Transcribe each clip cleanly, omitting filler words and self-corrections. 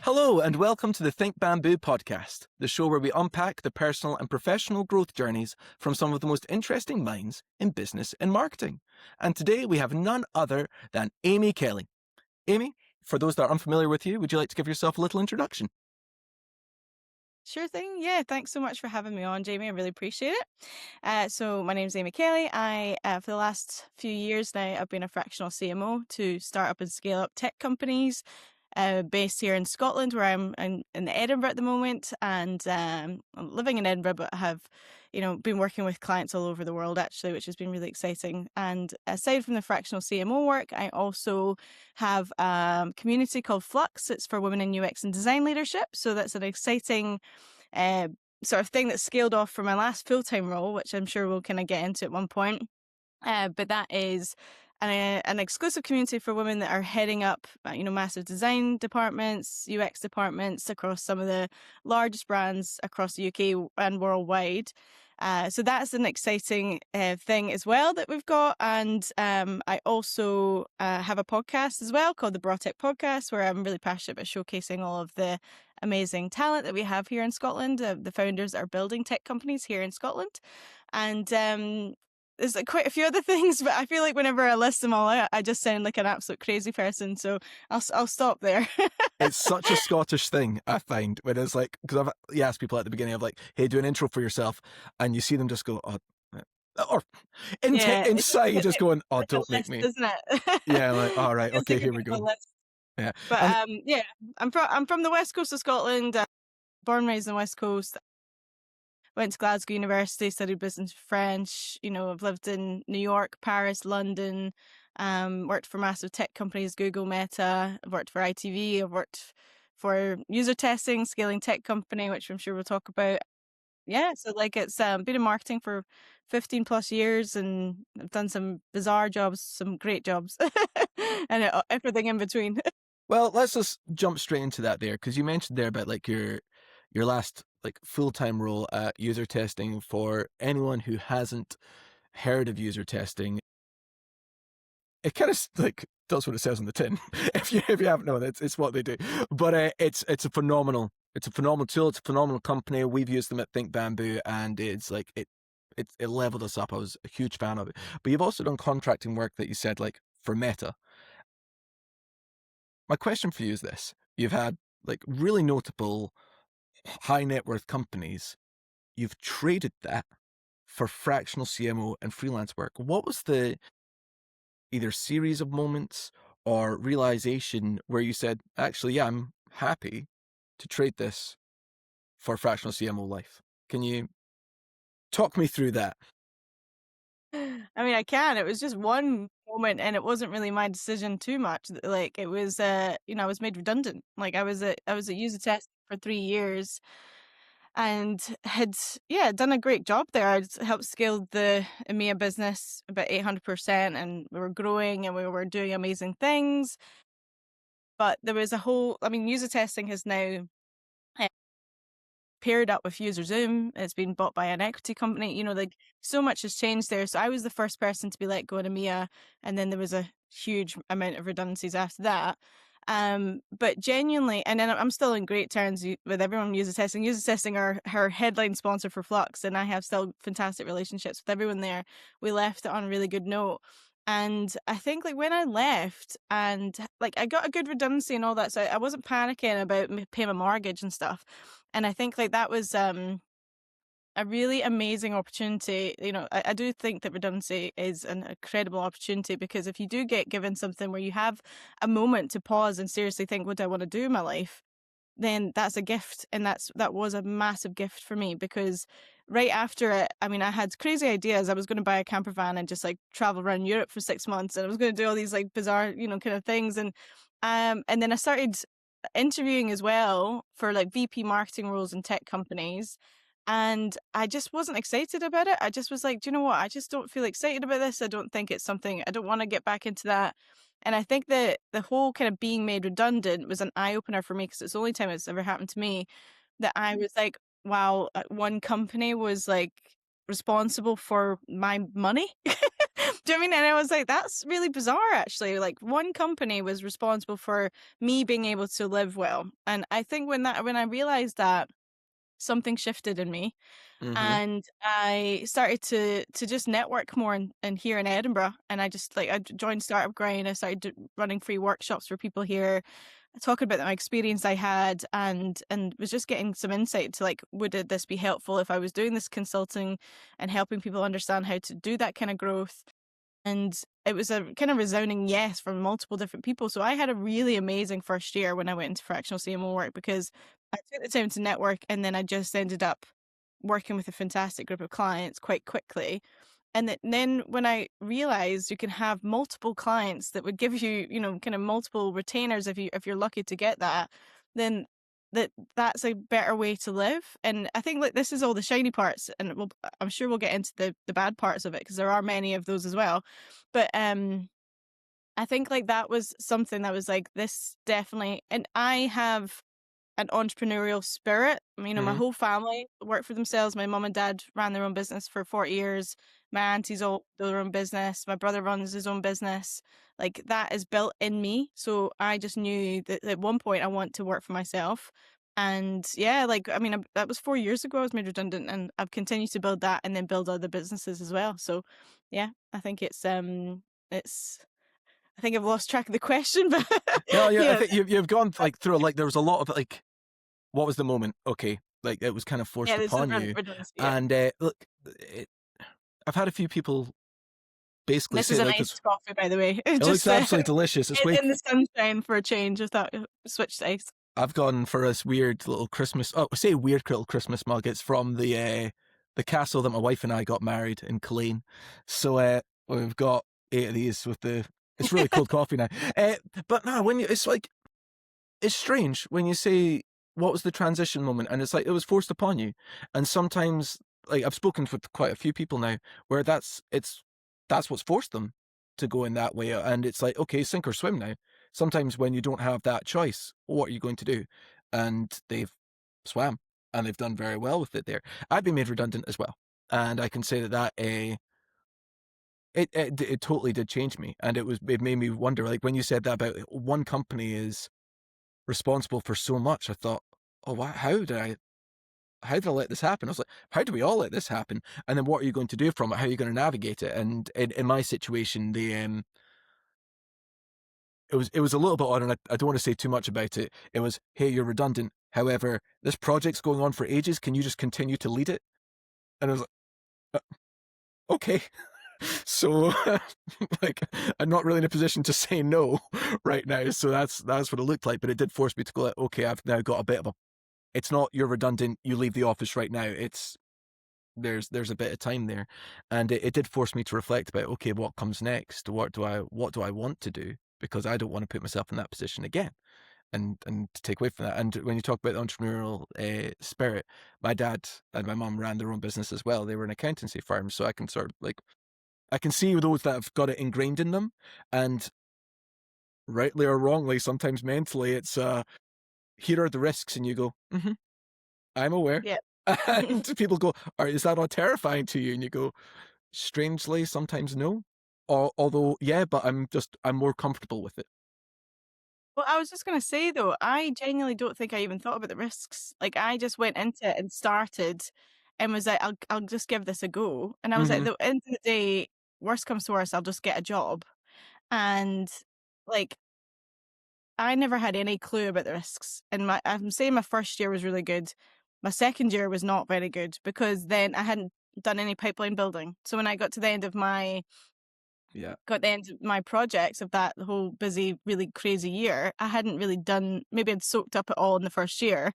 Hello, and welcome to the Think Bamboo podcast, the show where we unpack the personal and professional growth journeys from some of the most interesting minds in business and marketing. And today we have none other than Amy Kelly. Amy, for those that are unfamiliar with you, would you like to give yourself a little introduction? Sure thing. Yeah, thanks so much for having me on, Jamie. I really appreciate it. So my name's Amy Kelly. For the last few years now, I've been a fractional CMO to start up and scale up tech companies, based here in Scotland, where I'm in Edinburgh at the moment, and I'm living in Edinburgh, but have, been working with clients all over the world actually, which has been really exciting. And aside from the fractional CMO work, I also have a community called Flux. It's for women in UX and design leadership. So that's an exciting uh, sort of thing that scaled off from my last full-time role, which I'm sure we'll kind of get into at one point. But that is an exclusive community for women that are heading up, massive design departments, UX departments across some of the largest brands across the UK and worldwide. So that's an exciting thing as well that we've got. And I also have a podcast as well called the Tech Podcast, where I'm really passionate about showcasing all of the amazing talent that we have here in Scotland, the founders that are building tech companies here in Scotland. And there's quite a few other things, but I feel like whenever I list them all out, I just sound like an absolute crazy person. So I'll stop there. It's such a Scottish thing, I find, when it's like, because I've asked people at the beginning of like, hey, do an intro for yourself, and you see them just go, oh, or Yeah, inside just going, oh, like a don't make list, me. isn't it? Yeah, like, all right, Feels okay, like a here bit we of a go. list. Yeah. But And yeah, I'm from the west coast of Scotland. Born and raised on the west coast. Went to Glasgow University, studied business French. I've lived in New York, Paris, London. Worked for massive tech companies, Google, Meta. I've worked for ITV. I've worked for user testing, scaling tech company, which I'm sure we'll talk about. Yeah, so like it's been in marketing for 15 plus years, and I've done some bizarre jobs, some great jobs, and everything in between. well, let's just jump straight into that there, because you mentioned there about like your last like full-time role at user testing. For anyone who hasn't heard of user testing, it kind of like does what it says on the tin. If you haven't known, it's what they do. But it's a phenomenal tool. It's a phenomenal company. We've used them at Think Bamboo, and it's like it leveled us up. I was a huge fan of it. But you've also done contracting work that you said like for Meta. My question for you is this: you've had like really notable high net worth companies. You've traded that for fractional CMO and freelance work. What was the either series of moments or realization where you said, actually, yeah, I'm happy to trade this for fractional CMO life? Can you talk me through that? I mean, I can. It was just one moment, and it wasn't really my decision too much. Like it was, I was made redundant. Like I was a user test for 3 years, and had done a great job there. I'd helped scale the EMEA business about 800%, and we were growing, and we were doing amazing things. But there was a whole. I mean, user testing has now paired up with User Zoom. It's been bought by an equity company. Like so much has changed there. So I was the first person to be let go in EMEA, and then there was a huge amount of redundancies after that. But genuinely, and then I'm still in great terms with everyone. User testing. User testing are her headline sponsor for Flux, and I have still fantastic relationships with everyone there. We left it on a really good note. And I think like when I left, and like I got a good redundancy and all that, so I wasn't panicking about paying my mortgage and stuff. And I think like that was a really amazing opportunity. I do think that redundancy is an incredible opportunity, because if you do get given something where you have a moment to pause and seriously think, what do I want to do in my life? Then that's a gift. And that was a massive gift for me, because right after it, I mean, I had crazy ideas. I was going to buy a camper van and just like travel around Europe for 6 months, and I was going to do all these like bizarre, kind of things. And then I started interviewing as well for like VP marketing roles in tech companies. And I just wasn't excited about it. I just was like, do you know what? I just don't feel excited about this. I don't think it's something, I don't want to get back into that. And I think that the whole kind of being made redundant was an eye opener for me, because it's the only time it's ever happened to me that I was like, wow, one company was like responsible for my money. Do Do you know what I mean? And I was like, that's really bizarre, actually. Like, one company was responsible for me being able to live well. And I think when I realized that, something shifted in me, Mhm. and I started to just network more in here in Edinburgh. And I just like I joined Startup Grind. I started running free workshops for people here, talking about my experience I had, and was just getting some insight to like, this be helpful if I was doing this consulting and helping people understand how to do that kind of growth. And it was a kind of resounding yes from multiple different people. So I had a really amazing first year when I went into fractional CMO work, because I took the time to network, and then I just ended up working with a fantastic group of clients quite quickly. And then when I realized you can have multiple clients that would give you, kind of multiple retainers, if you're lucky to get that, then that's a better way to live. And I think like this is all the shiny parts, and I'm sure we'll get into the bad parts of it, because there are many of those as well. But I think like that was something that was like, this definitely. And I have an entrepreneurial spirit. My Mhm. whole family worked for themselves. My mum and dad ran their own business for 40 years. My aunties all do their own business. My brother runs his own business. Like, that is built in me. So I just knew that at one point I want to work for myself. And yeah, like, that was 4 years ago I was made redundant, and I've continued to build that and then build other businesses as well. So yeah, I think it's, I think I've lost track of the question, but No, yeah, I yeah, think you've gone, like, through, like, there was a lot of, like, what was the moment? Okay, like, it was kind of forced yeah, this is upon you, redundancy. Yeah. and, look, it I've had a few people basically This say, is an like, iced coffee, by the way. it looks Just absolutely delicious. It's way in the sunshine for a change. I thought switch to ice. I've gone for this weird little Christmas. Oh, I say weird little Christmas mug. It's from the castle that my wife and I got married in Culzean. So we've got 8 of these with the. It's really cold coffee now. Uh, but no, when you, it's like it's strange when you say what was the transition moment, and it's like it was forced upon you. And sometimes, like I've spoken with quite a few people now, where that's what's forced them to go in that way, and it's like okay, sink or swim now. Sometimes when you don't have that choice, what are you going to do? And they've swam, and they've done very well with it. There, I've been made redundant as well, and I can say it totally did change me, and it made me wonder. Like when you said that about one company is responsible for so much. I thought, oh, wow, how did I let this happen? I was like, how do we all let this happen? And then what are you going to do from it? How are you going to navigate it? And in my situation, it was a little bit odd, and I don't want to say too much about it. It was, hey, you're redundant. However, this project's going on for ages. Can you just continue to lead it? And I was like, okay. So, like, I'm not really in a position to say no right now. So that's what it looked like. But it did force me to go, like, okay, I've now got a bit of a. It's not you're redundant. You leave the office right now. It's there's a bit of time there, and it did force me to reflect about okay, what comes next? What do I want to do? Because I don't want to put myself in that position again, and to take away from that. And when you talk about the entrepreneurial spirit, my dad and my mum ran their own business as well. They were an accountancy firm, so I can sort of like I can see those that have got it ingrained in them, and rightly or wrongly, sometimes mentally, it's here are the risks, and you go, I'm aware. Yeah. And people go, is that not terrifying to you? And you go, strangely, sometimes no. Although, yeah, but I'm more comfortable with it. Well, I was just gonna say though, I genuinely don't think I even thought about the risks. Like, I just went into it and started, and was like, I'll just give this a go. And I was like, at Hmm. the end of the day, worst comes to worst, I'll just get a job. And like, I never had any clue about the risks. And I'm saying my first year was really good. My second year was not very good, because then I hadn't done any pipeline building. So when I Yeah. got the end of my projects of that whole busy, really crazy year, I hadn't really done, maybe I'd soaked up it all in the first year.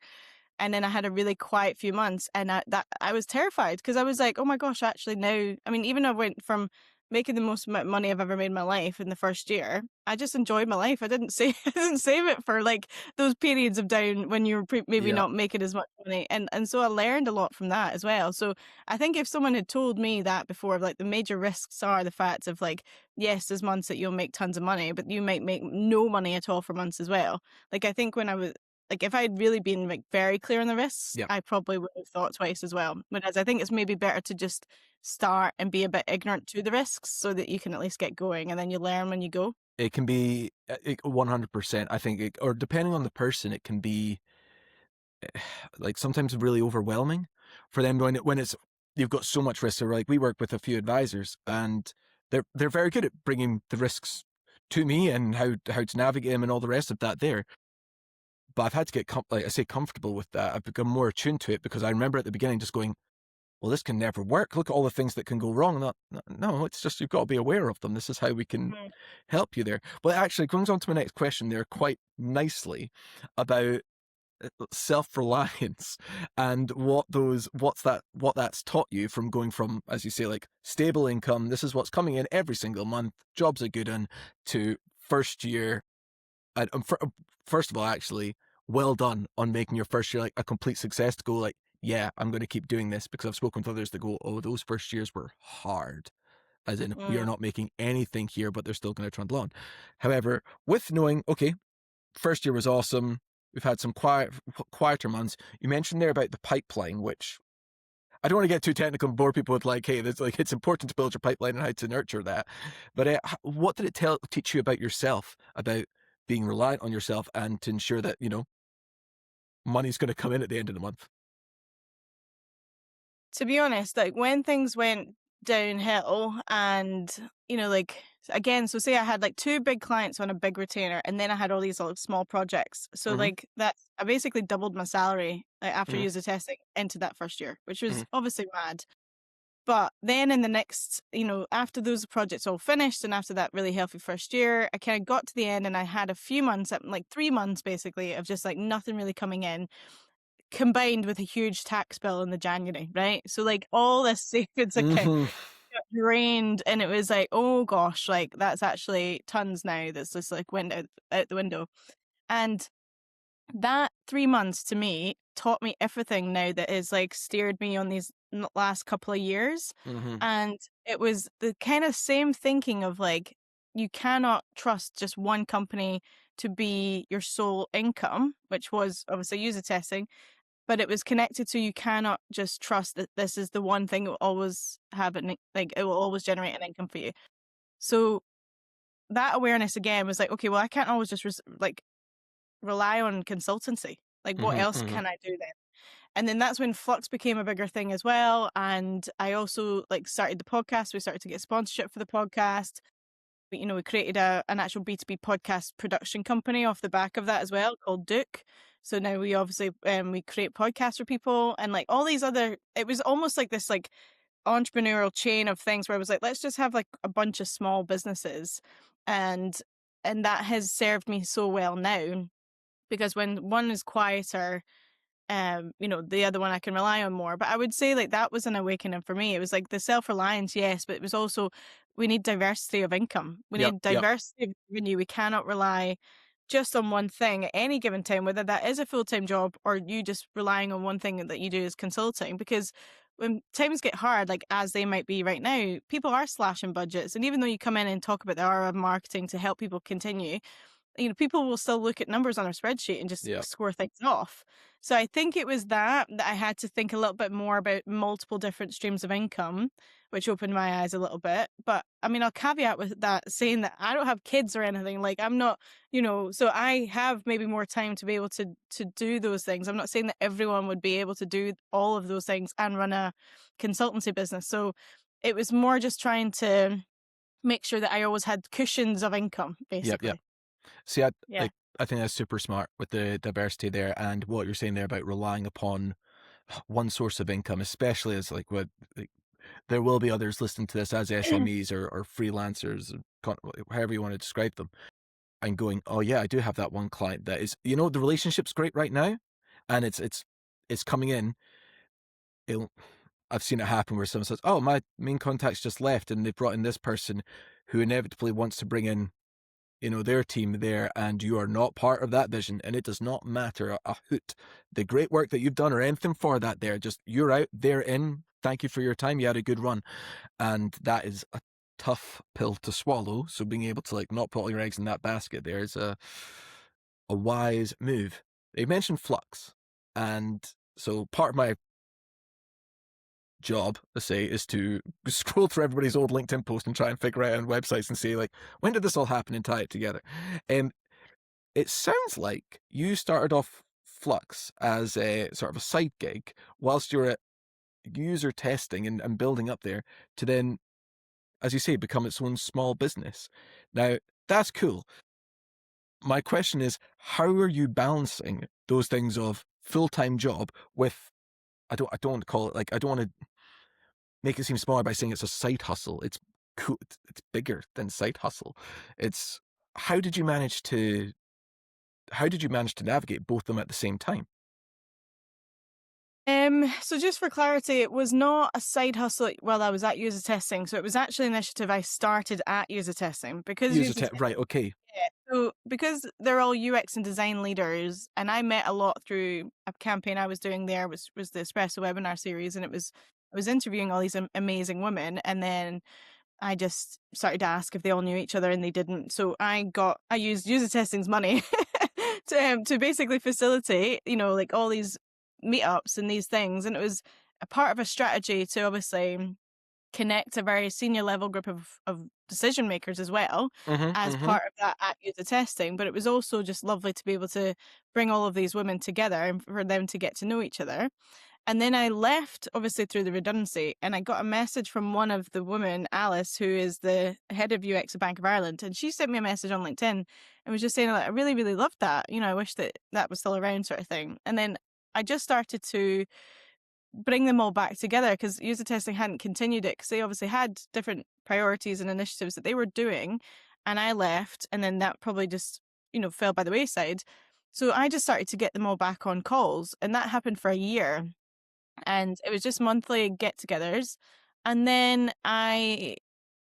And then I had a really quiet few months, and I was terrified, because I was like, "Oh my gosh, actually now," even though I went from making the most amount of money I've ever made in my life in the first year, I just enjoyed my life. I didn't save I didn't save it for, like, those periods of down when you're maybe Yeah. not making as much money, and so I learned a lot from that as well. So I think if someone had told me that before, like, the major risks are the fact of, like, yes, there's months that you'll make tons of money, but you might make no money at all for months as well. Like, I think when I was like if I'd really been like very clear on the risks, Yeah. I probably would have thought twice as well. Whereas I think it's maybe better to just start and be a bit ignorant to the risks so that you can at least get going and then you learn when you go. It can be 100%. I think, or depending on the person, it can be like sometimes really overwhelming for them when it's you've got so much risk. So like we work with a few advisors, and they're very good at bringing the risks to me and how to navigate them and all the rest of that there. But I've had to get like I say comfortable with that. I've become more attuned to it because I remember at the beginning just going, well, this can never work. Look at all the things that can go wrong. Not, no, it's just you've got to be aware of them. This is how we can Mhm. help you there. Well, it actually comes on to my next question there quite nicely about self-reliance and what that's taught you from going from, as you say, like stable income, this is what's coming in every single month, jobs are good on, to first year. And first of all, actually, well done on making your first year like a complete success, to go like, yeah, I'm going to keep doing this, because I've spoken with others that go, oh, those first years were hard, as in we are Mm. not making anything here, but they're still going to trundle on. However, with knowing, okay, first year was awesome. We've had some quieter months. You mentioned there about the pipeline, which I don't want to get too technical and bore people with like, hey, it's important to build your pipeline and how to nurture that. But what did it teach you about yourself, about being reliant on yourself and to ensure that, money's going to come in at the end of the month? To be honest, like when things went downhill and, like again, so say I had like two big clients on a big retainer and then I had all these little small projects. So Mm-hmm. like that I basically doubled my salary after Mm-hmm. user testing into that first year, which was Mm-hmm. obviously mad. But then in the next, after those projects all finished and after that really healthy first year, I kind of got to the end and I had a few months, like 3 months basically, of just like nothing really coming in, combined with a huge tax bill in the January, right? So like all this savings account Mm-hmm. got drained and it was like, oh gosh, like that's actually tons now that's just like went out the window. And that 3 months to me taught me everything now that has like steered me on these last couple of years. Mm-hmm. And it was the kind of same thinking of like, you cannot trust just one company to be your sole income, which was obviously user testing, but it was connected to you cannot just trust that this is the one thing that will always have an like it will always generate an income for you. So that awareness again was like, okay, well, I can't always just like rely on consultancy. Like, what Mm-hmm. else Mm-hmm. can I do then? And then that's when Flux became a bigger thing as well. And I also like started the podcast. We started to get sponsorship for the podcast. We created an actual B2B podcast production company off the back of that as well, called Duke. So now we obviously we create podcasts for people and like all these other. It was almost like this like entrepreneurial chain of things where I was like, let's just have like a bunch of small businesses, and that has served me so well now because when one is quieter, the other one I can rely on more. But I would say like that was an awakening for me. It was like the self-reliance, yes, but it was also we need diversity of income. We Yep. need Yep. diversity of revenue. We cannot rely just on one thing at any given time, whether that is a full-time job or you just relying on one thing that you do is consulting. Because when times get hard, like as they might be right now, people are slashing budgets. And even though you come in and talk about the ROI of marketing to help people continue, people will still look at numbers on a spreadsheet and just Yep. score things off. So I think it was that I had to think a little bit more about multiple different streams of income, which opened my eyes a little bit. But I mean, I'll caveat with that saying that I don't have kids or anything. Like I'm not, so I have maybe more time to be able to do those things. I'm not saying that everyone would be able to do all of those things and run a consultancy business. So it was more just trying to make sure that I always had cushions of income, Yep. Yep. basically. See, Yeah. I think that's super smart with the diversity there, and what you're saying there about relying upon one source of income, especially as like there will be others listening to this as SMEs or freelancers, or however you want to describe them, and going, oh yeah, I do have that one client that is, the relationship's great right now, and it's coming in. It'll, I've seen it happen where someone says, oh, my main contact's just left, and they've brought in this person who inevitably wants to bring in their team there, and you are not part of that vision, and it does not matter a hoot the great work that you've done or anything for that there. Just you're out, they're in. Thank you for your time. You had a good run, and that is a tough pill to swallow. So being able to like not put all your eggs in that basket there is a wise move. They mentioned Flux. And so part of my job, let's say, is to scroll through everybody's old LinkedIn post and try and figure out on websites and see, like, when did this all happen and tie it together? And it sounds like you started off Flux as a sort of a side gig whilst you're at user testing and building up there to then, as you say, become its own small business. Now, that's cool. My question is, how are you balancing those things of full-time job with, I don't want to call it, like, I don't want to make it seem smaller by saying it's a side hustle. It's cool. It's bigger than side hustle. It's how did you manage to how did you manage to navigate both of them at the same time? So just for clarity, it was not a side hustle while I was at user testing. So it was actually an initiative I started at user testing because User user tech, right? Okay. yeah. So because they're all UX and design leaders, and I met a lot through a campaign I was doing there was the Espresso webinar series, and I was interviewing all these amazing women, and then I just started to ask if they all knew each other, and they didn't. So I used user testing's money to basically facilitate, like all these meetups and these things, and it was a part of a strategy to obviously connect a very senior level group of decision makers as well Mm-hmm. as Mm-hmm. part of that at user testing. But it was also just lovely to be able to bring all of these women together and for them to get to know each other. And then I left, obviously, through the redundancy, and I got a message from one of the women, Alice, who is the head of UX at Bank of Ireland, and she sent me a message on LinkedIn and was just saying, like, I really, really loved that. I wish that that was still around, sort of thing. And then I just started to bring them all back together because user testing hadn't continued it because they obviously had different priorities and initiatives that they were doing, and I left, and then that probably just fell by the wayside. So I just started to get them all back on calls, and that happened for a year, and it was just monthly get-togethers. And then I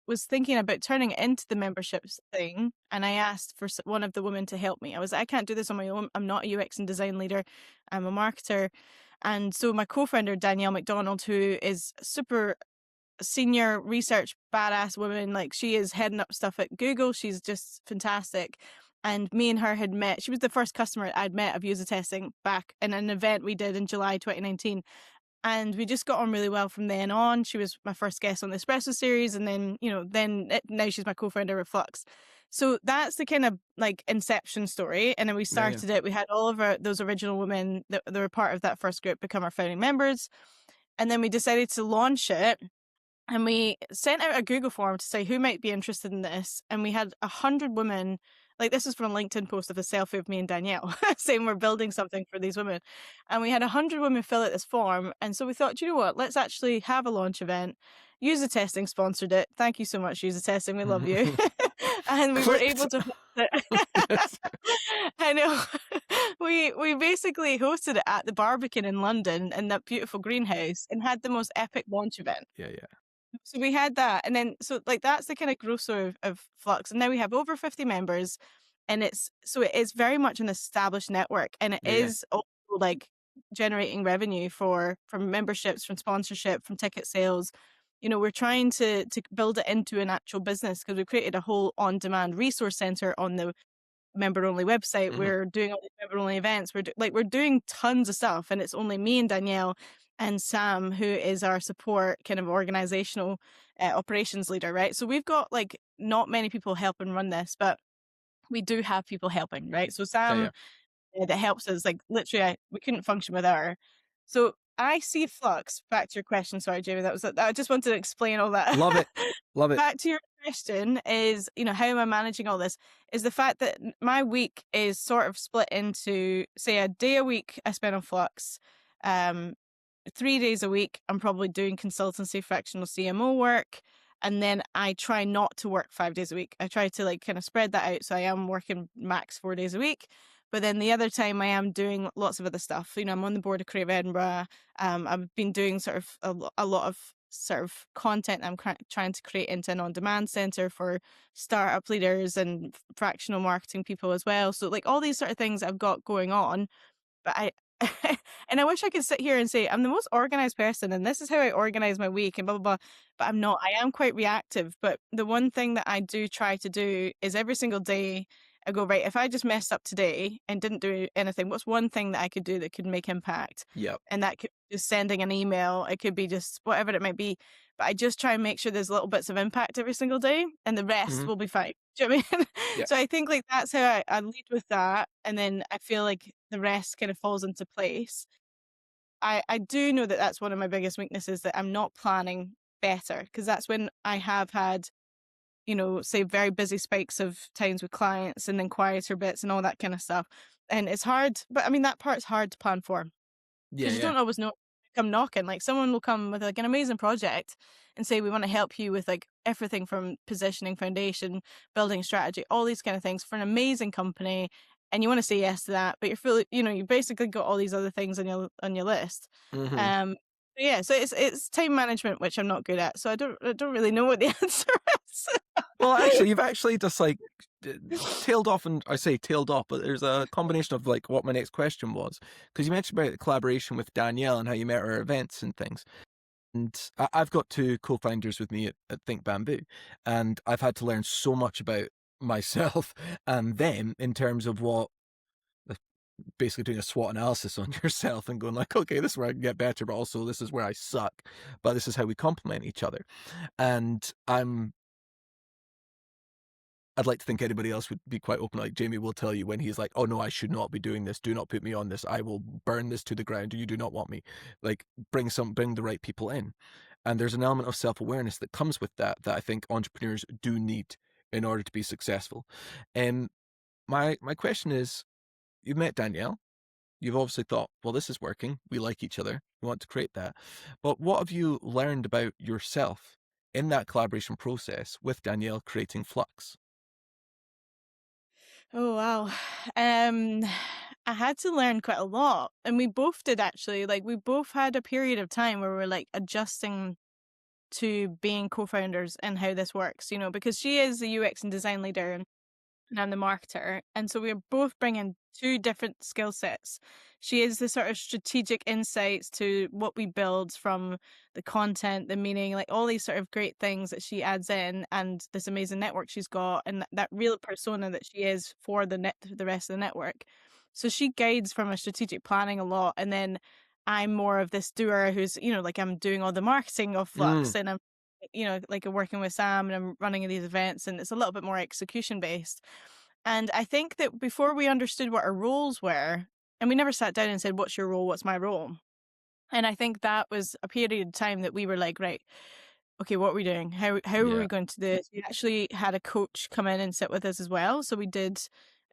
was thinking about turning it into the memberships thing, and I asked for one of the women to help me. I was like, I can't do this on my own. I'm not a UX and design leader. I'm a marketer. And so my co-founder, Danielle McDonald, who is super senior research badass woman, like she is heading up stuff at Google. She's just fantastic. And me and her had met. She was the first customer I'd met of user testing back in an event we did in July 2019. And we just got on really well from then on. She was my first guest on the Espresso series, and then now she's my co-founder of Flux. So that's the kind of like inception story. And then we Yeah, yeah. started it. We had all of those original women that were part of that first group become our founding members, and then we decided to launch it. And we sent out a Google form to say who might be interested in this. And we had 100 women, like this is from a LinkedIn post of a selfie of me and Danielle saying we're building something for these women. And we had 100 women fill out this form. And so we thought, you know what, let's actually have a launch event. User Testing sponsored it. Thank you so much, User Testing. We love you. And we were Clicked. able to host it. Yes. I know. We basically hosted it at the Barbican in London in that beautiful greenhouse and had the most epic launch event. Yeah, yeah. So we had that, and then so like that's the kind of growth story of Flux, and now we have over 50 members, and it is very much an established network, and it Yeah, yeah. is also like generating revenue from memberships, from sponsorship, from ticket sales. We're trying to build it into an actual business because we've created a whole on-demand resource center on the member-only website. Mhm. We're doing all these member-only events. We're doing tons of stuff, and it's only me and Danielle and Sam, who is our support kind of organizational operations leader, right? So we've got like not many people helping run this, but we do have people helping, right? So Yeah, Sam yeah. that helps us, like literally, we couldn't function without her. So I see Flux. Back to your question, sorry, Jamie. I just wanted to explain all that. Love it. Love it. Back to your question is, how am I managing all this? Is the fact that my week is sort of split into, say, a day a week I spend on Flux. 3 days a week, I'm probably doing consultancy, fractional CMO work. And then I try not to work 5 days a week. I try to like kind of spread that out. So I am working max 4 days a week. But then the other time I am doing lots of other stuff. I'm on the board of Creative Edinburgh. I've been doing sort of a lot of sort of content I'm trying to create into an on-demand center for startup leaders and fractional marketing people as well. So like all these sort of things I've got going on, but I and I wish I could sit here and say I'm the most organized person and this is how I organize my week and blah blah blah. But I'm not. I am quite reactive. But the one thing that I do try to do is every single day, I go, right, if I just messed up today and didn't do anything, what's one thing that I could do that could make impact? Yep. And that could be just sending an email. It could be just whatever it might be. But I just try and make sure there's little bits of impact every single day and the rest Mhm. will be fine. Do you know what I mean? Yeah. So I think like that's how I lead with that. And then I feel like the rest kind of falls into place. I do know that that's one of my biggest weaknesses, that I'm not planning better, because that's when I have had, say very busy spikes of times with clients and then quieter bits and all that kind of stuff. And it's hard, but I mean, that part's hard to plan for Yeah, because you yeah. don't always know come knocking. Like someone will come with like an amazing project and say, we want to help you with like everything from positioning, foundation, building strategy, all these kind of things for an amazing company. And you want to say yes to that, but you're fully, you basically got all these other things on your list. Mhm. Um, yeah, so it's time management, which I'm not good at. So I don't really know what the answer is. Well, actually, you've actually just like d- tailed off, and I say tailed off, but there's a combination of like what my next question was, because you mentioned about the collaboration with Danielle and how you met her at events and things. And I've got two co-founders with me at Think Bamboo, and I've had to learn so much about myself and them in terms of what basically doing a SWOT analysis on yourself and going like, okay, this is where I can get better, but also this is where I suck, but this is how we complement each other. And I'd like to think anybody else would be quite open. Like Jamie will tell you when he's like, "Oh no, I should not be doing this. Do not put me on this. I will burn this to the ground. You do not want me." Like bring the right people in. And there's an element of self-awareness that comes with that I think entrepreneurs do need in order to be successful. And my question is, you've met Danielle. You've obviously thought, well, this is working. We like each other. We want to create that. But what have you learned about yourself in that collaboration process with Danielle creating Flux? Oh wow. Um I had to learn quite a lot. And we both did actually. Like we both had a period of time where we're like adjusting to being co-founders and how this works, because she is the UX and design leader and I'm the marketer. And so we're both bringing two different skill sets. She is the sort of strategic insights to what we build, from the content, the meaning, like all these sort of great things that she adds in, and this amazing network she's got, and that real persona that she is for the rest of the network. So she guides from a strategic planning a lot. And then I'm more of this doer who's, like I'm doing all the marketing of Mm, Flux, and I'm like I'm working with Sam and I'm running these events, and it's a little bit more execution based. And I think that before we understood what our roles were, and we never sat down and said, what's your role? What's my role? And I think that was a period of time that we were like, right, okay, what are we doing? How are yeah. we going to do this? We actually had a coach come in and sit with us as well. So we did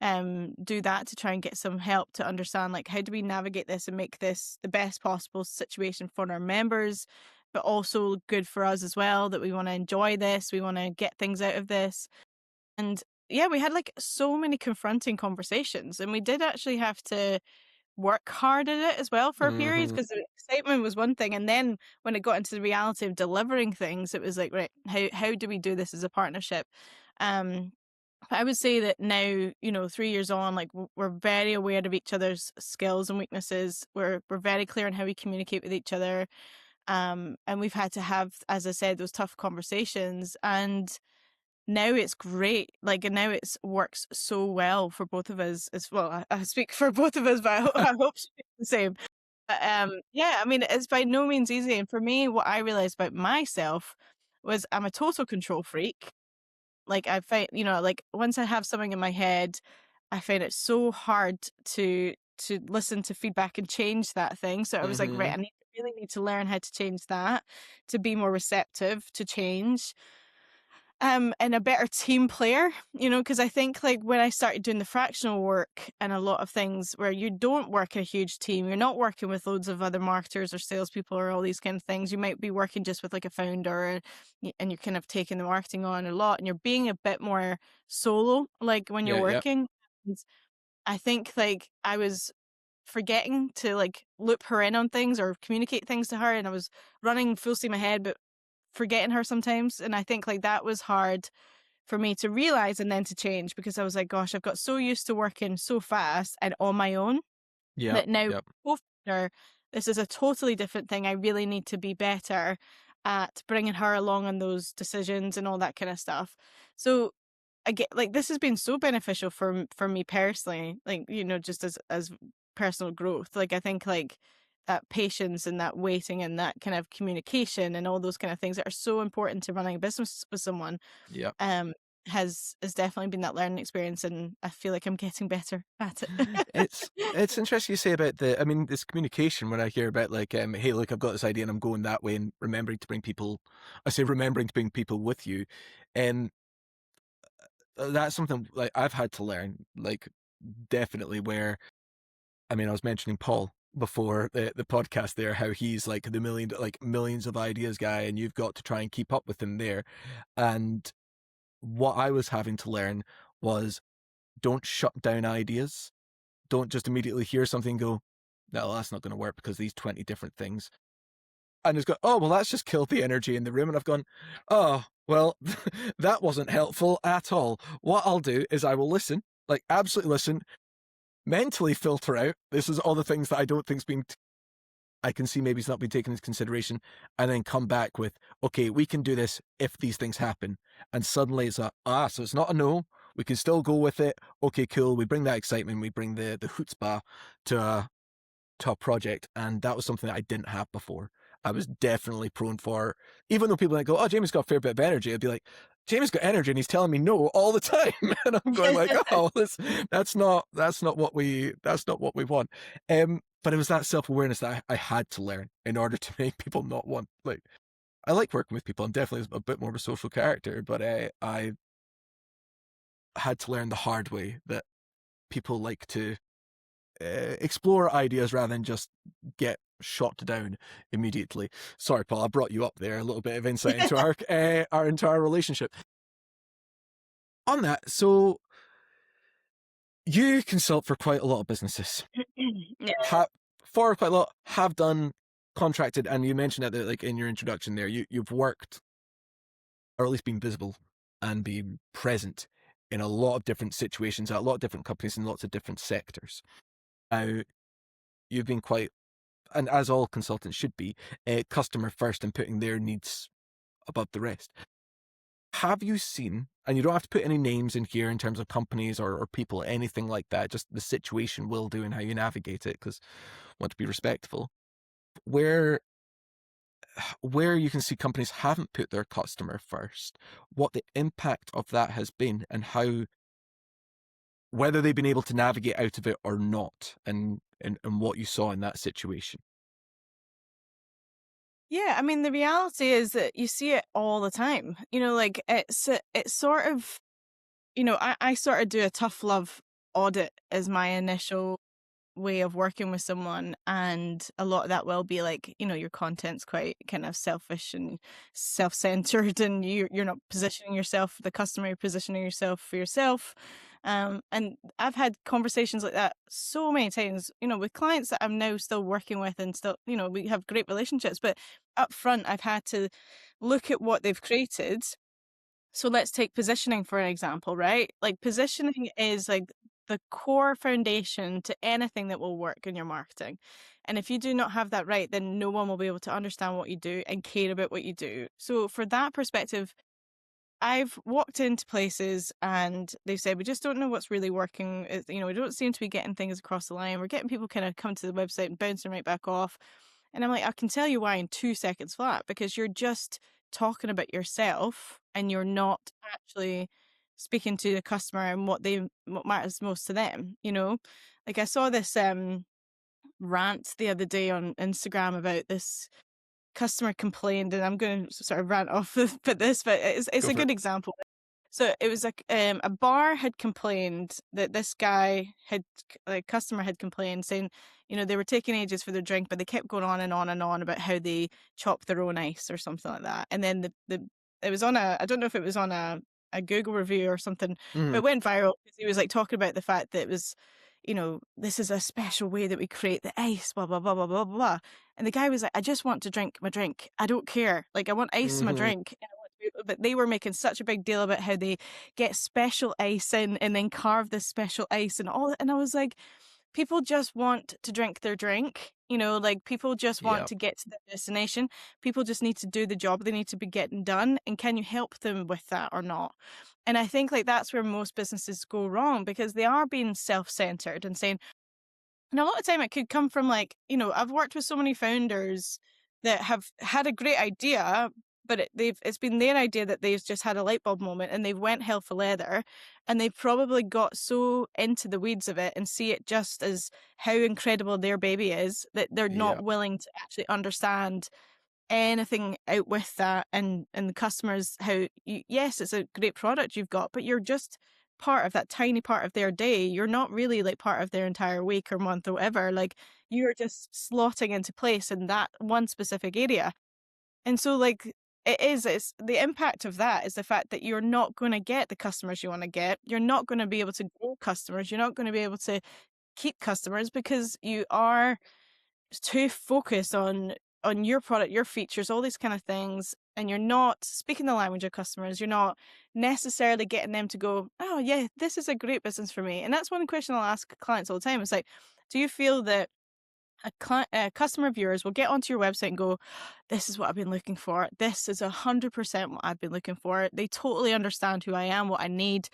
do that to try and get some help to understand, like, how do we navigate this and make this the best possible situation for our members, but also good for us as well, that we want to enjoy this, we want to get things out of this. And yeah, we had like so many confronting conversations, and we did actually have to work hard at it as well for a period, Mhm. because the excitement was one thing, and then when it got into the reality of delivering things, it was like, right, how do we do this as a partnership? Um, but I would say that now, 3 years on, like we're very aware of each other's skills and weaknesses. We're very clear on how we communicate with each other. And we've had to have, as I said, those tough conversations, and now it's great. Like, and now it's works so well for both of us as well. I speak for both of us, but I hope she feels the same. But, yeah, I mean, it's by no means easy. And for me, what I realized about myself was I'm a total control freak. Like I find, like once I have something in my head, I find it so hard to listen to feedback and change that thing. So I was like, right, Mhm. really need to learn how to change that, to be more receptive to change, and a better team player, because I think like when I started doing the fractional work and a lot of things where you don't work in a huge team, you're not working with loads of other marketers or salespeople or all these kind of things. You might be working just with like a founder, and you're kind of taking the marketing on a lot, and you're being a bit more solo, like when you're Yeah, yeah. working. And I think like I was forgetting to like loop her in on things or communicate things to her, and I was running full steam ahead, but forgetting her sometimes. And I think like that was hard for me to realize and then to change, because I was like, gosh, I've got so used to working so fast and on my own Yep, that now, yep. co-founder, this is a totally different thing. I really need to be better at bringing her along on those decisions and all that kind of stuff. So I get like this has been so beneficial for me personally, like, just as personal growth. Like I think like that patience and that waiting and that kind of communication and all those kind of things that are so important to running a business with someone, Yeah. um has definitely been that learning experience, and I feel like I'm getting better at it. It's interesting you say about I mean, this communication when I hear about like, hey, look, I've got this idea and I'm going that way, and remembering to bring people, I say remembering to bring people with you. And that's something like I've had to learn, like definitely where, I mean, I was mentioning Paul before the podcast there, how he's like the millions of ideas guy, and you've got to try and keep up with him there. And what I was having to learn was don't shut down ideas. Don't just immediately hear something and go, no, that's not going to work because these 20 different things. And it's go, oh, well, that's just killed the energy in the room. And I've gone, oh, well, that wasn't helpful at all. What I'll do is I will listen, like absolutely listen, mentally filter out. This is all the things that I don't think's been, I can see maybe it's not been taken into consideration, and then come back with, okay, we can do this if these things happen. And suddenly it's so it's not a no. We can still go with it. Okay, cool. We bring that excitement. We bring the chutzpah to a project, and that was something that I didn't have before. I was definitely prone for, even though people like go, oh, Jamie's got a fair bit of energy, I'd be like, Jamie's got energy and he's telling me no all the time. And I'm going like, oh, that's not what we want. But it was that self-awareness that I had to learn in order to make people not want, like, I like working with people. I'm definitely a bit more of a social character, but I had to learn the hard way that people like to explore ideas rather than just get shot down immediately. Sorry, Paul, I brought you up there. A little bit of insight into our entire relationship. On that, so you consult for quite a lot of businesses. Yeah. For quite a lot, have done contracted, and you mentioned that like in your introduction there, you've worked, or at least been visible and been present in a lot of different situations at a lot of different companies in lots of different sectors. Now, you've been quite, and as all consultants should be, customer first and putting their needs above the rest. Have you seen, and you don't have to put any names in here in terms of companies or people, anything like that, just the situation will do and how you navigate it, because I want to be respectful, where you can see companies haven't put their customer first, what the impact of that has been, and how, whether they've been able to navigate out of it or not, and what you saw in that situation. Yeah, I mean, the reality is that you see it all the time. Like it's sort of, I sort of do a tough love audit as my initial way of working with someone, and a lot of that will be like, your content's quite kind of selfish and self-centered, and you're not positioning yourself for the customer, you're positioning yourself for yourself. And I've had conversations like that so many times, with clients that I'm now still working with, and still, we have great relationships, but up front I've had to look at what they've created. So let's take positioning for an example, right? Like positioning is like the core foundation to anything that will work in your marketing. And if you do not have that right, then no one will be able to understand what you do and care about what you do. So for that perspective, I've walked into places and they've said, we just don't know what's really working. We don't seem to be getting things across the line. We're getting people kind of come to the website and bouncing right back off. And I'm like, I can tell you why in 2 seconds flat, because you're just talking about yourself and you're not actually speaking to the customer and what matters most to them. Like I saw this rant the other day on Instagram about this customer complained, and I'm going to sort of rant off but it's Go a for it. good example. So it was like a bar had complained that this guy had, like, customer had complained, saying, they were taking ages for their drink, but they kept going on and on and on about how they chop their own ice or something like that. And then it was on I don't know if it was on a Google review or something, but Mm. it went viral because he was like talking about the fact that it was, this is a special way that we create the ice, blah, blah, blah, blah, blah, blah. And the guy was like, I just want to drink my drink. I don't care. Like, I want ice in my Mm-hmm. drink. But they were making such a big deal about how they get special ice in and then carve this special ice and all. And I was like, people just want to drink their drink. Like people just want Yeah. to get to their destination. People just need to do the job they need to be getting done. And can you help them with that or not? And I think like that's where most businesses go wrong because they are being self-centered and saying, and a lot of time it could come from like, I've worked with so many founders that have had a great idea, but it's been their idea that they've just had a light bulb moment and they've went hell for leather and they've probably got so into the weeds of it and see it just as how incredible their baby is that they're Yeah. not willing to actually understand anything out with that and the customers how yes, it's a great product you've got, but you're just part of that tiny part of their day. You're not really like part of their entire week or month or whatever. Like you're just slotting into place in that one specific area. And so like it's the impact of that is the fact that you're not going to get the customers you want to get. You're not going to be able to grow customers. You're not going to be able to keep customers because you are too focused on your product, your features, all these kind of things, and you're not speaking the language of customers. You're not necessarily getting them to go, "Oh yeah, this is a great business for me." And that's one question I'll ask clients all the time. It's like, do you feel that a customer of yours will get onto your website and go, "This is what I've been looking for. This is 100% what I've been looking for. They totally understand who I am, what I need."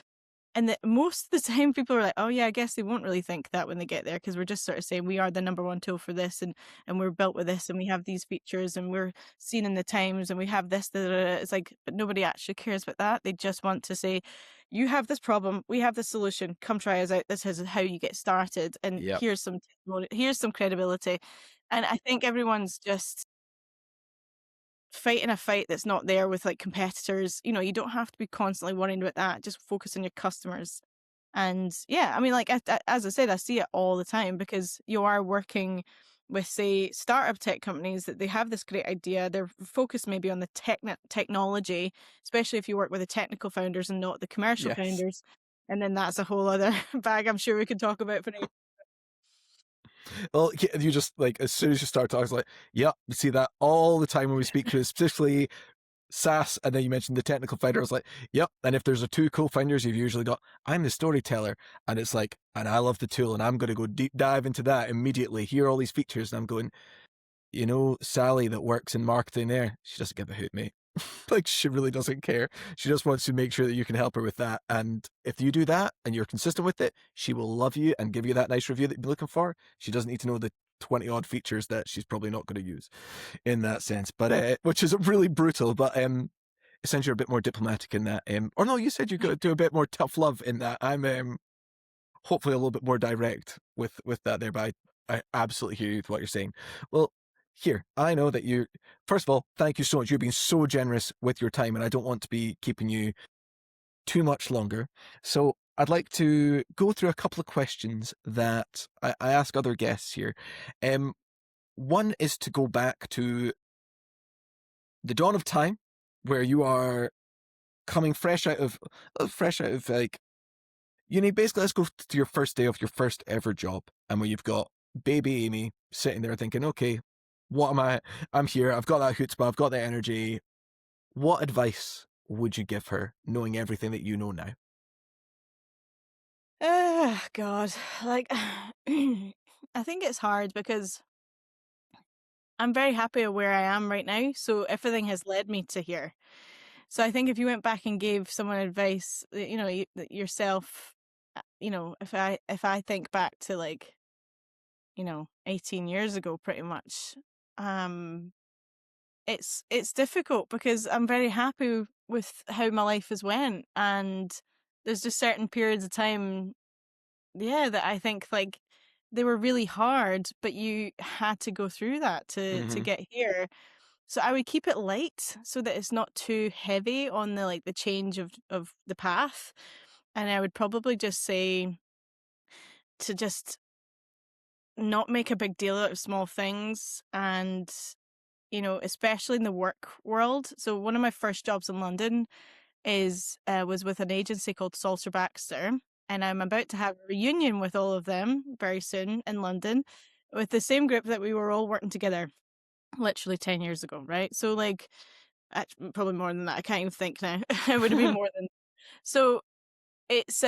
And that most of the time people are like, "Oh yeah, I guess they won't really think that when they get there because we're just sort of saying we are the number one tool for this and we're built with this and we have these features and we're seen in the Times and we have this, da, da, da." It's like, but nobody actually cares about that. They just want to say, "You have this problem, we have this solution. Come try us out. This is how you get started, and Yeah. here's some credibility." And I think everyone's just fighting a fight that's not there with like competitors. You don't have to be constantly worrying about that. Just focus on your customers. And yeah, I mean, like as I said, I see it all the time because you are working with, say, startup tech companies that they have this great idea. They're focused maybe on the technology, especially if you work with the technical founders and not the commercial Yes. founders. And then that's a whole other bag I'm sure we could talk about for. Well, you just like as soon as you start talking, it's like, yeah, you see that all the time when we speak to specifically SaaS, and then you mentioned the technical founder. I was like, yep. And if there's a two co-founders, you've usually got, I'm the storyteller, and it's like, and I love the tool, and I'm going to go deep dive into that immediately. Hear all these features, and I'm going, Sally that works in marketing there, she doesn't give a hoot, mate. Like she really doesn't care. She just wants to make sure that you can help her with that. And if you do that and you're consistent with it, she will love you and give you that nice review that you've been looking for. She doesn't need to know the 20 odd features that she's probably not going to use in that sense. But which is really brutal. But it sounds you're a bit more diplomatic in that. Or no, you said you could do a bit more tough love in that. I'm hopefully a little bit more direct with that there, but I absolutely hear you with what you're saying. Well, here, I know that you, first of all, thank you so much. You've been so generous with your time, and I don't want to be keeping you too much longer. So I'd like to go through a couple of questions that I ask other guests here. One is to go back to the dawn of time, where you are coming fresh out of like uni. Basically, let's go to your first day of your first ever job, and where you've got baby Amy sitting there thinking, okay, what am I? I'm here. I've got that chutzpah. I've got that energy. What advice would you give her, knowing everything that you know now? Oh God, like I think it's hard because I'm very happy where I am right now. So everything has led me to here. So I think if you went back and gave someone advice, yourself, if I think back to like, 18 years ago, pretty much, um, it's difficult because I'm very happy with how my life has went, and there's just certain periods of time, yeah, that I think like they were really hard, but you had to go through that to Mm-hmm. get here. So I would keep it light so that it's not too heavy on the change of the path. And I would probably just say to just not make a big deal out of small things and especially in the work world. So one of my first jobs in London was with an agency called Salter Baxter, and I'm about to have a reunion with all of them very soon in London with the same group that we were all working together literally 10 years ago, right? So like probably more than that. I can't even think now. It would have been more than so it's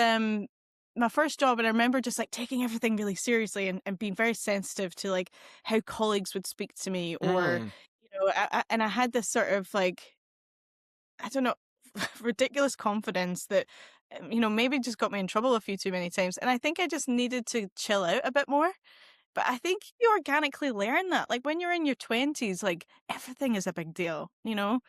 my first job, and I remember just like taking everything really seriously and being very sensitive to like how colleagues would speak to me, or Mm. and I had this sort of like, I don't know, ridiculous confidence that maybe just got me in trouble a few too many times, and I think I just needed to chill out a bit more. But I think you organically learn that. Like when you're in your 20s, like everything is a big deal, you know?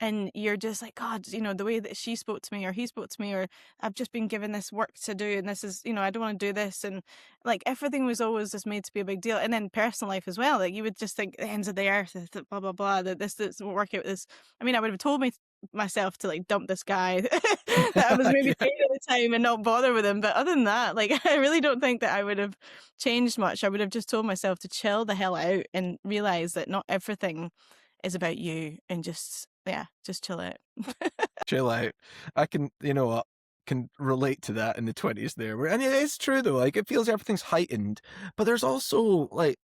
And you're just like, God, the way that she spoke to me or he spoke to me, or I've just been given this work to do and this is, I don't want to do this. And like everything was always just made to be a big deal. And then personal life as well. Like you would just think the ends of the earth, blah, blah, blah, that this won't work out. This, I mean, I would have told myself to like dump this guy that I was maybe Yeah. dating at the time and not bother with him. But other than that, like I really don't think that I would have changed much. I would have just told myself to chill the hell out and realize that not everything is about you, and just, yeah, just chill out. Chill out. I can, you know what, can relate to that in the 20s there. And it is true though, like it feels everything's heightened, but there's also like,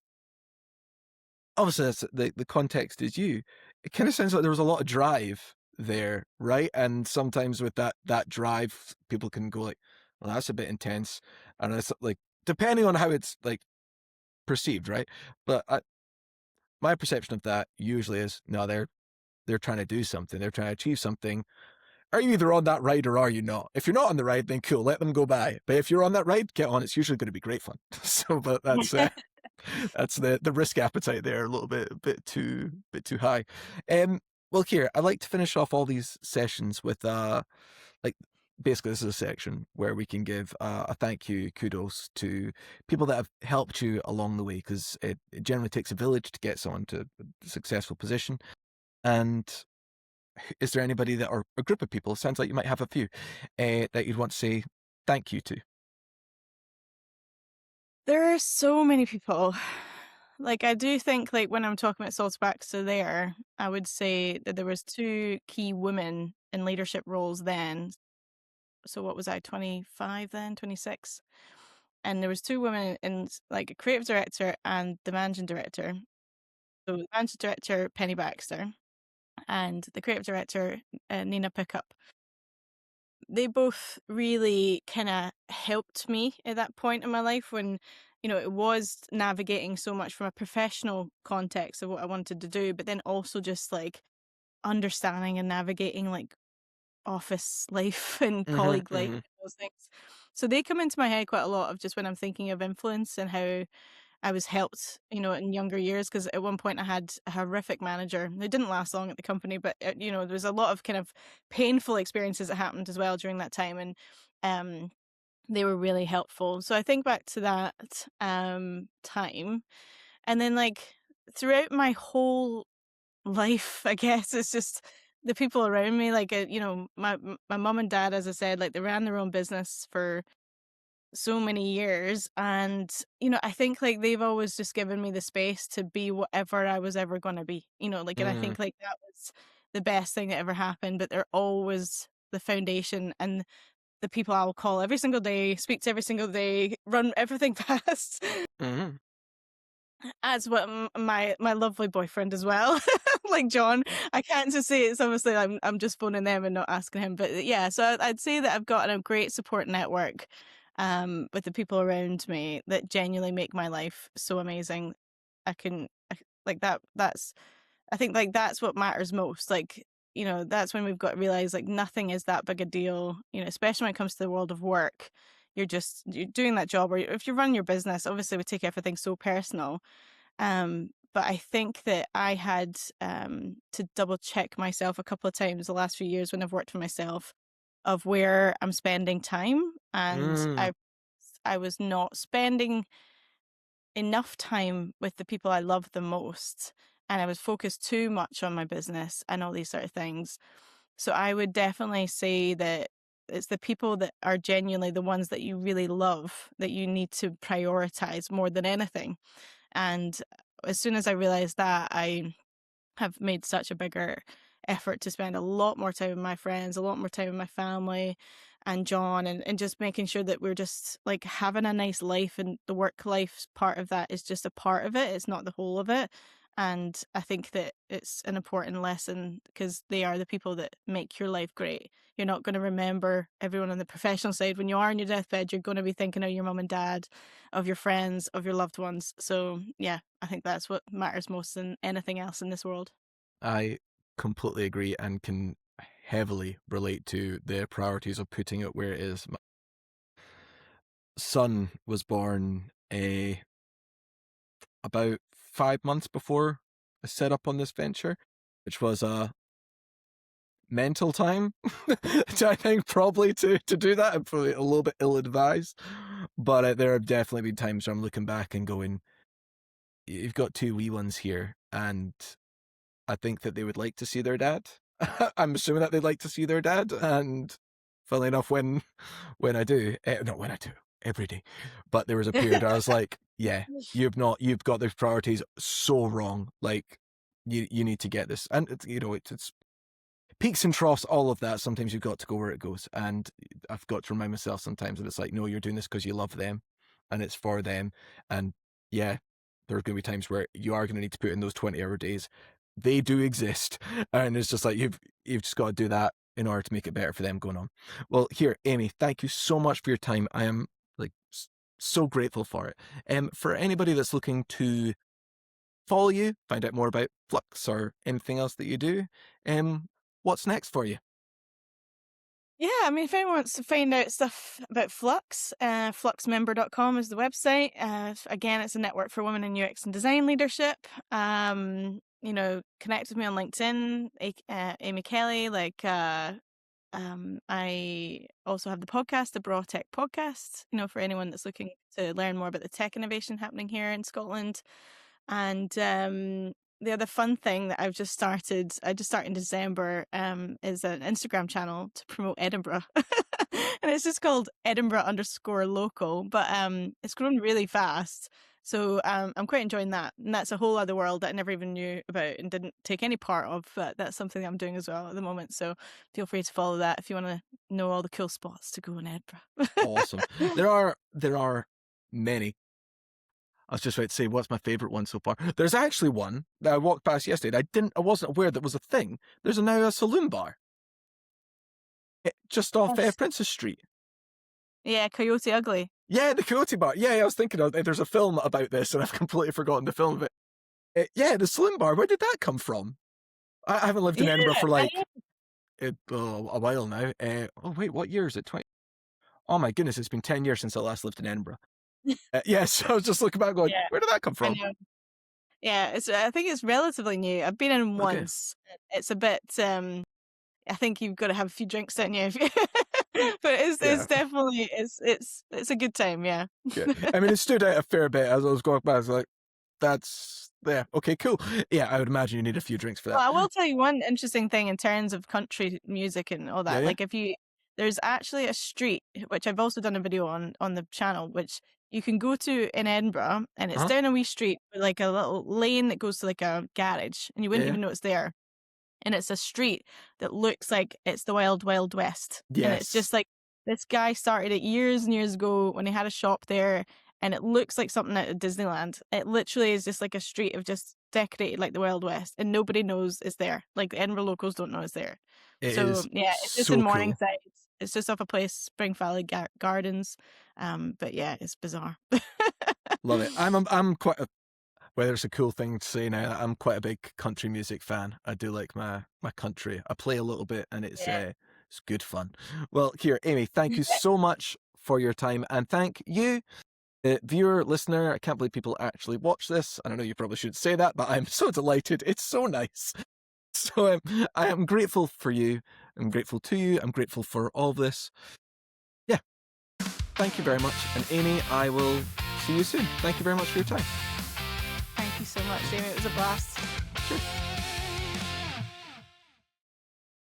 obviously that's the context is you. It kind of sounds like there was a lot of drive there, right? And sometimes with that drive, people can go like, well, that's a bit intense. And it's like, depending on how it's like perceived, right? But my perception of that usually is, no, they're trying to do something. They're trying to achieve something. Are you either on that ride or are you not? If you're not on the ride, then cool, let them go by. But if you're on that ride, get on. It's usually going to be great fun. So, but that's the risk appetite there a little bit too high. Well, here I'd like to finish off all these sessions with like basically this is a section where we can give a thank you, kudos to people that have helped you along the way, because it generally takes a village to get someone to a successful position. And is there anybody that, or a group of people, sounds like you might have a few, that you'd want to say thank you to? There are so many people. Like I do think like when I'm talking about setbacks to there, I would say that there was two key women in leadership roles then. So what was I, 25 then, 26? And there was two women in like a creative director and the managing director. So the managing director, Penny Baxter, and the creative director, Nina Pickup. They both really kind of helped me at that point in my life when, it was navigating so much from a professional context of what I wanted to do, but then also just like understanding and navigating like office life and Hmm. colleague life Hmm. and those things. So they come into my head quite a lot of just when I'm thinking of influence and how I was helped, in younger years. Because at one point I had a horrific manager. It didn't last long at the company, but there was a lot of kind of painful experiences that happened as well during that time, and um, they were really helpful. So I think back to that time, and then like throughout my whole life, I guess it's just the people around me. Like my mom and dad, as I said, like they ran their own business for so many years, and I think like they've always just given me the space to be whatever I was ever going to be, like, and I Mm. think like that was the best thing that ever happened. But they're always the foundation and the people I'll call every single day, speak to every single day, run everything past, Mhm. as what my lovely boyfriend as well. Like John, I can't just say it's obviously I'm just phoning them and not asking him, but yeah. So I'd say that I've got a great support network, with the people around me that genuinely make my life so amazing. Like that. I think like that's what matters most. Like that's when we've got to realize like nothing is that big a deal. Especially when it comes to the world of work. You're doing that job, or if you run your business, obviously we take everything so personal. But I think that I had to double check myself a couple of times the last few years when I've worked for myself of where I'm spending time, and Mm. I was not spending enough time with the people I love the most, and I was focused too much on my business and all these sort of things. So I would definitely say that it's the people that are genuinely the ones that you really love that you need to prioritize more than anything. And as soon as I realized that, I have made such a bigger effort to spend a lot more time with my friends, a lot more time with my family and John, and just making sure that we're just like having a nice life, and the work life part of that is just a part of it. It's not the whole of it. And I think that it's an important lesson because they are the people that make your life great. You're not going to remember everyone on the professional side. When you are on your deathbed, you're going to be thinking of your mum and dad, of your friends, of your loved ones. So, yeah, I think that's what matters most than anything else in this world. I completely agree and can heavily relate to the priorities of putting it where it is. My son was born about 5 months before I set up on this venture, which was a mental time. I think probably to do that. I'm probably a little bit ill advised, but there have definitely been times where I'm looking back and going, "You've got two wee ones here, and I think that they would like to see their dad." I'm assuming that they'd like to see their dad, and funnily enough, when I do, not when I do, every day, but there was a period I was like, "Yeah, you've got those priorities so wrong. Like, you need to get this," and it's peaks and troughs, all of that. Sometimes you've got to go where it goes, and I've got to remind myself sometimes that it's like, no, you're doing this because you love them, and it's for them, and yeah, there are going to be times where you are going to need to put in those 20-hour days. They do exist, and it's just like you've just got to do that in order to make it better for them going on. Well, here, Amy, thank you so much for your time. I am like so grateful for it. For anybody that's looking to follow you, find out more about Flux or anything else that you do, what's next for you? Yeah, I mean, if anyone wants to find out stuff about Flux, fluxmember.com is the website. Again, it's a network for women in UX and design leadership. Connect with me on LinkedIn, Amy Kelly. I also have the podcast, the Bra Tech Podcast, for anyone that's looking to learn more about the tech innovation happening here in Scotland. And the other fun thing that I just started in December, is an Instagram channel to promote Edinburgh. And it's just called Edinburgh_local, but it's grown really fast. So I'm quite enjoying that. And that's a whole other world that I never even knew about and didn't take any part of. But that's something that I'm doing as well at the moment. So feel free to follow that if you want to know all the cool spots to go in Edinburgh. Awesome. There are many. I was just about to say, what's my favorite one so far? There's actually one that I walked past yesterday. I wasn't aware that was a thing. There's now a saloon bar just off Yes. Princess Street. Yeah, Coyote Ugly. Yeah, the Coyote Bar. Yeah, I was thinking of there's a film about this, and I've completely forgotten the film of it. Yeah, the saloon bar. Where did that come from? I haven't lived in Yeah, Edinburgh for I like a while now. Oh wait, what year is it? 20. Oh my goodness, it's been 10 years since I last lived in Edinburgh. Yes, I was just looking back, going, yeah, where did that come I from? know. Yeah, I think it's relatively new. I've been in Okay, once. It's a bit, I think you've got to have a few drinks, don't you? But it's yeah. definitely it's a good time, yeah. Yeah. I mean, it stood out a fair bit as I was going by. I was like, that's, yeah, okay, cool. Yeah, I would imagine you need a few drinks for Well, that. I will tell you one interesting thing in terms of country music and all Yeah, that. yeah. Like there's actually a street, which I've also done a video on the channel, which you can go to in Edinburgh, and it's Uh-huh. down a wee street with like a little lane that goes to like a garage, and you Yeah, wouldn't yeah. even know it's there. And it's a street that looks like it's the wild, wild west. And it's Yes, just like this guy started it years and years ago when he had a shop there, and it looks like something out of Disneyland. It literally is just like a street of just decorated like the Wild West, and nobody knows it's there. Like the Edinburgh locals don't know it's there. it So is yeah, it's just in so cool. Morningside. It's just off a place, Spring Valley Gardens. But yeah, it's bizarre. Love it. I'm quite a, whether it's a cool thing to say now, I'm quite a big country music fan. I do like my country. I play a little bit, and Yeah. it's good fun. Well, here, Amy, thank you so much for your time, and thank you, viewer, listener. I can't believe people actually watch this. I don't know, you probably should say that, but I'm so delighted. It's so nice. So I am grateful for you. I'm grateful to you. I'm grateful for all this. Yeah, thank you very much. And Amy, I will see you soon. Thank you very much for your time. Thank you so much, Jamie. It was a blast. Sure.